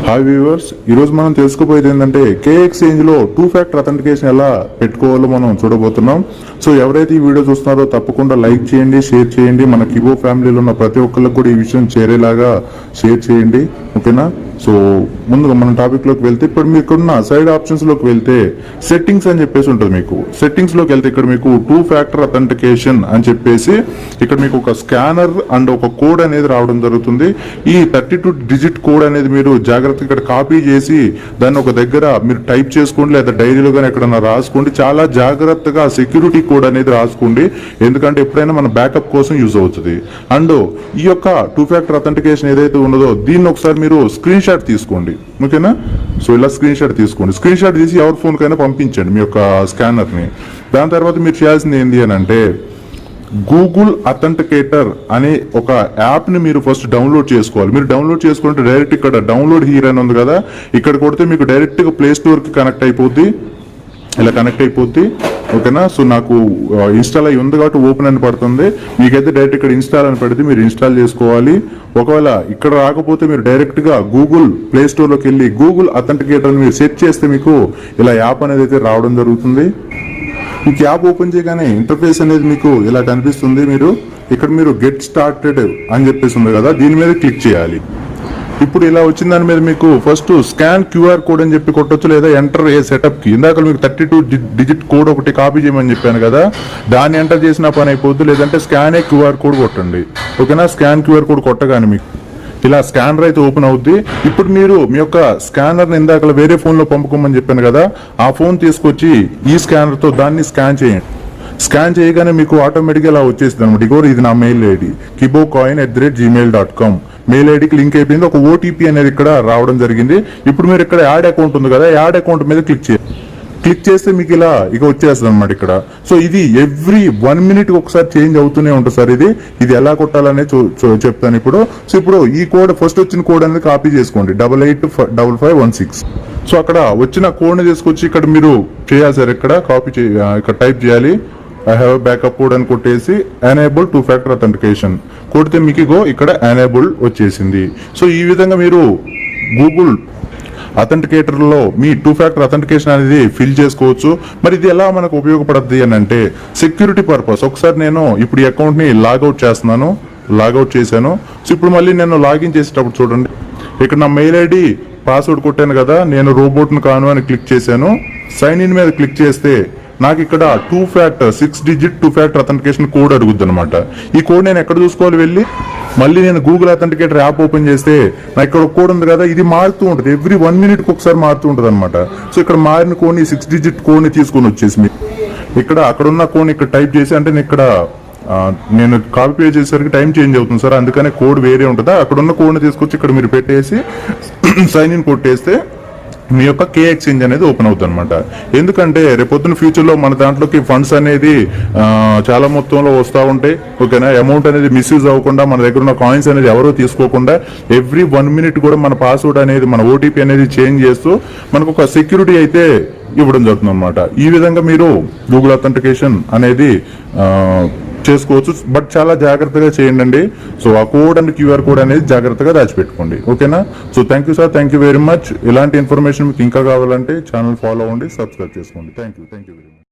Hi viewers, ఈరోజు మనం తెలుసుకోబోయేది ఏంటంటే KExchange లో 2-factor అథెంటికేషన్ ఎలా పెట్టుకోవాలో మనం చూడబోతున్నాం. సో ఎవరైతే ఈ వీడియో చూస్తున్నారో తప్పకుండా లైక్ చేయండి, షేర్ చేయండి. మన కిబో ఫ్యామిలీలో ఉన్న ప్రతి ఒక్కరికి కూడా ఈ విషయం చేరేలాగా షేర్ చేయండి, ఓకేనా? సో ముందుగా మన టాపిక్ లోకి వెళ్తే, ఇప్పుడు మీకు ఉన్న సైడ్ ఆప్షన్స్ లోకి వెళ్తే సెట్టింగ్స్ అని చెప్పేసి ఉంటుంది. మీకు సెట్టింగ్స్ లోకి వెళ్తే ఇక్కడ మీకు 2-factor అథెంటికేషన్ అని చెప్పేసి ఇక్కడ మీకు ఒక స్కానర్ అండ్ ఒక కోడ్ అనేది రావడం జరుగుతుంది. ఈ 32 డిజిట్ కోడ్ అనేది మీరు జాగ్రత్తగా ఇక్కడ కాపీ చేసి దాన్ని ఒక దగ్గర మీరు టైప్ చేసుకోండి, లేదా డైరీలో కానీ ఎక్కడన్నా రాసుకోండి. చాలా జాగ్రత్తగా సెక్యూరిటీ కోడ్ అనేది రాసుకోండి, ఎందుకంటే ఎప్పుడైనా మన బ్యాకప్ కోసం యూజ్ అవుతుంది. అండ్ ఈ యొక్క 2-factor అథెంటికేషన్ ఏదైతే ఉన్నదో దీన్ని ఒకసారి మీరు స్క్రీన్ షాట్ తీసుకోండి, ఓకేనా? సో ఇలా స్క్రీన్ షాట్ తీసుకోండి. స్క్రీన్ షాట్ తీసి ఎవరి ఫోన్ కైనా పంపించండి మీ యొక్క స్కానర్ ని. దాని తర్వాత మీరు చేయాల్సింది ఏంటి అని అంటే, గూగుల్ అథెంటికేటర్ అనే ఒక యాప్ ని మీరు ఫస్ట్ డౌన్లోడ్ చేసుకోవాలి. మీరు డౌన్లోడ్ చేసుకుంటే డైరెక్ట్ ఇక్కడ డౌన్లోడ్ హియర్ అని ఉంది కదా, ఇక్కడ కొడితే మీకు డైరెక్ట్ గా ప్లే స్టోర్ కి కనెక్ట్ అయిపోద్ది, ఇలా కనెక్ట్ అయిపోద్ది, ఓకేనా? సో నాకు ఇన్స్టాల్ అయ్యి ఉంది కాబట్టి ఓపెన్ అని పడుతుంది. మీకైతే డైరెక్ట్ ఇక్కడ ఇన్స్టాల్ అని పెడితే మీరు ఇన్స్టాల్ చేసుకోవాలి. ఒకవేళ ఇక్కడ రాకపోతే మీరు డైరెక్ట్ గా గూగుల్ ప్లే స్టోర్ లోకి వెళ్ళి గూగుల్ అథెంటికేటర్ మీరు సెర్చ్ చేస్తే మీకు ఇలా యాప్ అనేది అయితే రావడం జరుగుతుంది. మీకు యాప్ ఓపెన్ చేయగానే ఇంటర్ఫేస్ అనేది మీకు ఇలా కనిపిస్తుంది. మీరు గెట్ స్టార్టెడ్ అని చెప్పేసి ఉంది కదా, దీని మీద క్లిక్ చేయాలి. ఇప్పుడు ఇలా వచ్చిన దాని మీద మీకు ఫస్ట్ స్కాన్ QR కోడ్ అని చెప్పి కొట్టొచ్చు, లేదా ఎంటర్ ఏ సెటప్ కి. ఇందాక మీకు 32 డిజిట్ కోడ్ ఒకటి కాపీ చేయమని చెప్పాను కదా, దాన్ని ఎంటర్ చేసిన పని అయిపోద్ది. లేదంటే స్కాన్ QR కోడ్ కొట్టండి, ఓకేనా? స్కాన్ QR కోడ్ కొట్టగానే మీకు ఇలా స్కానర్ అయితే ఓపెన్ అవుద్ది. ఇప్పుడు మీరు మీ యొక్క స్కానర్ ని ఇందాక వేరే ఫోన్ లో పంపుకోమని చెప్పాను కదా, ఆ ఫోన్ తీసుకొచ్చి ఈ స్కానర్ తో దాన్ని స్కాన్ చేయండి. స్కాన్ చేయగానే మీకు ఆటోమేటిక్గా ఇలా వచ్చేసింది అనమాట. ఇగో ఇది నా మెయిల్ ఐడి kibocoin@gmail.com మెయిల్ ఐడికి లింక్ అయిపోయింది. ఒక OTP అనేది ఇక్కడ రావడం జరిగింది. ఇప్పుడు మీరు ఇక్కడ యాడ్ అకౌంట్ ఉంది కదా, యాడ్ అకౌంట్ మీద క్లిక్ చేస్తే మీకు ఇలా ఇక వచ్చేస్తుంది అనమాట ఇక్కడ. సో ఇది ఎవ్రీ 1 minute ఒకసారి చేంజ్ అవుతూనే ఉంటుంది సార్. ఇది ఎలా కొట్టాలనే చెప్తాను ఇప్పుడు. సో ఇప్పుడు ఈ కోడ్ ఫస్ట్ వచ్చిన కోడ్ అనేది కాపీ చేసుకోండి, 885516. సో అక్కడ వచ్చిన కోడ్ ని తీసుకొచ్చి ఇక్కడ మీరు చేయాలి సార్. ఇక్కడ ఇక్కడ టైప్ చేయాలి, ఐ హ్యావ్ బ్యాకప్ కోడ్ అని కొట్టేసి ఎనేబుల్ 2-factor అథెంటికేషన్ కొడితే మీకు ఇక్కడ ఎనేబుల్ వచ్చేసింది. సో ఈ విధంగా మీరు గూగుల్ అథెంటికేటర్ లో మీ 2-factor అథెంటికేషన్ అనేది ఫిల్ చేసుకోవచ్చు. మరి ఇది ఎలా మనకు ఉపయోగపడుతుంది అని అంటే, సెక్యూరిటీ పర్పస్. ఒకసారి నేను ఇప్పుడు ఈ అకౌంట్ ని లాగౌట్ చేస్తున్నాను, లాగౌట్ చేశాను. సో ఇప్పుడు మళ్ళీ నేను లాగిన్ చేసేటప్పుడు చూడండి, ఇక్కడ నా మెయిల్ ఐడి పాస్వర్డ్ కొట్టాను కదా, నేను రోబోట్ ను కాను అని క్లిక్ చేశాను. సైన్ ఇన్ మీద క్లిక్ చేస్తే నాకు ఇక్కడ 6 డిజిట్ 2-factor అథెంటికేషన్ కోడ్ అడుగుద్ది అనమాట. ఈ కోడ్ నేను ఎక్కడ చూసుకోవాలి వెళ్ళి, మళ్ళీ నేను గూగుల్ అథెంటికేటర్ యాప్ ఓపెన్ చేస్తే నాకు ఇక్కడ ఒక కోడ్ ఉంది కదా, ఇది మారుతూ ఉంటుంది. ఎవ్రీ 1 minute ఒకసారి మారుతూ ఉంటుంది అనమాట. సో ఇక్కడ మారిన కోడ్ 6 డిజిట్ కోడ్ ని తీసుకొని వచ్చేసి ఇక్కడ అక్కడ ఉన్న కోడ్ ఇక్కడ టైప్ చేసి, అంటే నేను కాపీ పేస్ట్ చేసేసరికి టైం చేంజ్ అవుతుంది సార్, అందుకనే కోడ్ వేరే ఉంటుందా, అక్కడ ఉన్న కోడ్ ని తీసుకొచ్చి ఇక్కడ మీరు పెట్టేసి సైన్ ఇన్ కొట్టేస్తే మీ యొక్క KExchange అనేది ఓపెన్ అవుతుంది అనమాట. ఎందుకంటే రేపొద్దున ఫ్యూచర్ లో మన దాంట్లోకి ఫండ్స్ అనేది చాలా మొత్తంలో వస్తూ ఉంటాయి, ఓకేనా? అమౌంట్ అనేది మిస్యూజ్ అవ్వకుండా, మన దగ్గర ఉన్న కాయిన్స్ అనేది ఎవరో తీసుకోకుండా ఎవ్రీ 1 minute కూడా మన పాస్వర్డ్ అనేది, మన OTP అనేది చేంజ్ చేస్తూ మనకు ఒక సెక్యూరిటీ అయితే ఇవ్వడం జరుగుతుంది అనమాట. ఈ విధంగా మీరు గూగుల్ అథెంటికేషన్ అనేది చేసుకోవచ్చు, బట్ చాలా జాగ్రత్తగా చేయండి. సో ఆ కోడ్ అండ్ QR కోడ్ అనేది జాగ్రత్తగా దాచిపెట్టుకోండి, ఓకేనా? So thank you sir, thank you very much. ఇలాంటి ఇన్ఫర్మేషన్ మీకు ఇంకా కావాలంటే ఛానల్ ఫాలో అవ్వండి, సబ్స్క్రైబ్ చేసుకోండి. Thank you very much.